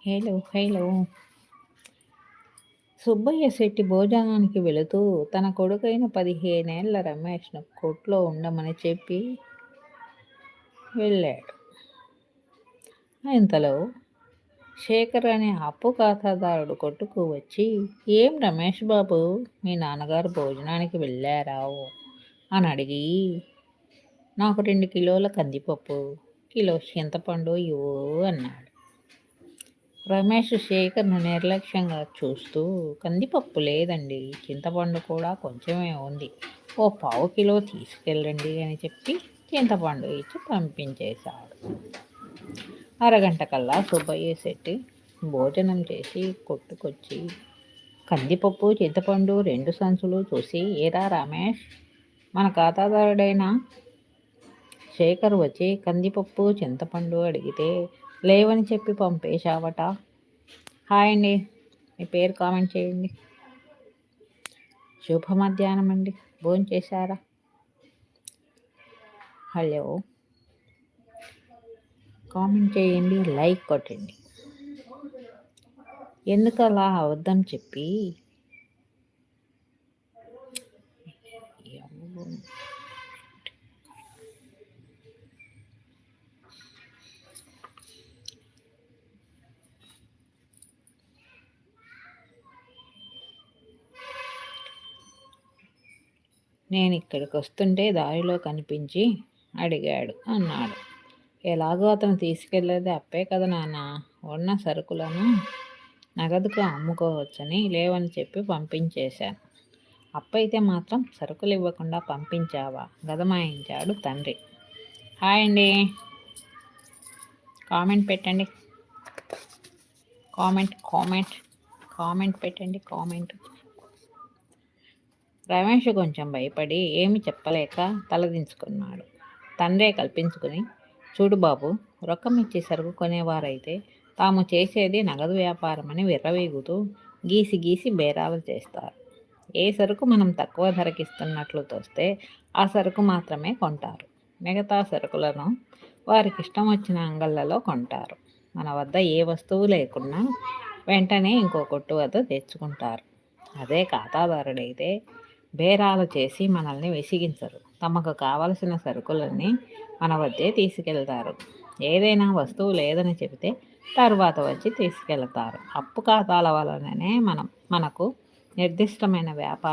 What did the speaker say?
Hello hello Subbaiah Shetty భోజనానికి వెళుతూ తన కొడుకైన 15 ఏళ్ల రమేష్ను కొట్లో ఉండమని చెప్పి వెళ్ళాడు. ఇంతలో శేఖర్ అనే అప్పు ఖాతాదారుడు కొట్టుకు వచ్చి, "ఏం రమేష్ బాబు, మీ నాన్నగారు భోజనానికి వెళ్ళారా?" అని అడిగి, "నాకు 2 కిలోల కందిపప్పు, కిలో చింతపండు ఇవ్వు" అన్నాడు. రమేష్ శేఖర్ను నిర్లక్ష్యంగా చూస్తూ, "కందిపప్పు లేదండి, చింతపండు కూడా కొంచెమే ఉంది, ఓ 1/2 కిలో తీసుకెళ్ళండి" అని చెప్పి చింతపండు ఇచ్చి పంపించేశాడు. అరగంట కల్లా సుబ్బయ్య శెట్టి భోజనం చేసి కొట్టుకొచ్చి కందిపప్పు చింతపండు 2 సంచులు చూసి, "ఏరా రమేష్, మన ఖాతాదారుడైన శేఖర్ వచ్చి కందిపప్పు చింతపండు అడిగితే లేవని చెప్పి పంపేశావట. హాయ్ అండి, మీ పేరు కామెంట్ చేయండి. శుభ మధ్యాహ్నం అండి, భోంచేశారా? హలో, కామెంట్ చేయండి, లైక్ కొట్టండి. ఎందుకు అలా అవద్దని చెప్పి నేను ఇక్కడికి వస్తుంటే దారిలో కనిపించి అడిగాడు అన్నాడు. ఎలాగో అతను తీసుకెళ్ళేది అప్పే కదా నాన్న, ఉన్న సరుకులను నగదుగా అమ్ముకోవచ్చని లేవని చెప్పి పంపించేశాను. అప్పైతే మాత్రం సరుకులు ఇవ్వకుండా పంపించావా, గదమాయించాడు తండ్రి. హాయ్ అండి, కామెంట్ పెట్టండి, కామెంట్ పెట్టండి, కామెంట్. రమేష్ కొంచెం భయపడి ఏమి చెప్పలేక తలదించుకున్నాడు. తండ్రే కల్పించుకుని, "చూడు బాబు, రొక్కం ఇచ్చి సరుకు కొనేవారైతే తాము చేసేది నగదు వ్యాపారమని విర్రవీగుతూ గీసి గీసి బేరాలు చేస్తారు. ఏ సరుకు మనం తక్కువ ధరకిస్తున్నట్లు తోస్తే ఆ సరుకు మాత్రమే కొంటారు. మిగతా సరుకులను వారికి ఇష్టం వచ్చిన అంగళ్ళలో కొంటారు. మన వద్ద ఏ వస్తువు లేకున్నా వెంటనే ఇంకో కొట్టు వద్ద తెచ్చుకుంటారు. అదే ఖాతాదారుడైతే బేరాలు చేసి మనల్ని విసిగించరు. తమకు కావలసిన సరుకులన్నీ మన వద్దే తీసుకెళ్తారు. ఏదైనా వస్తువు లేదని చెబితే తర్వాత వచ్చి తీసుకెళ్తారు. అప్పు ఖాతాల వలననే మనకు నిర్దిష్టమైన వ్యాపారం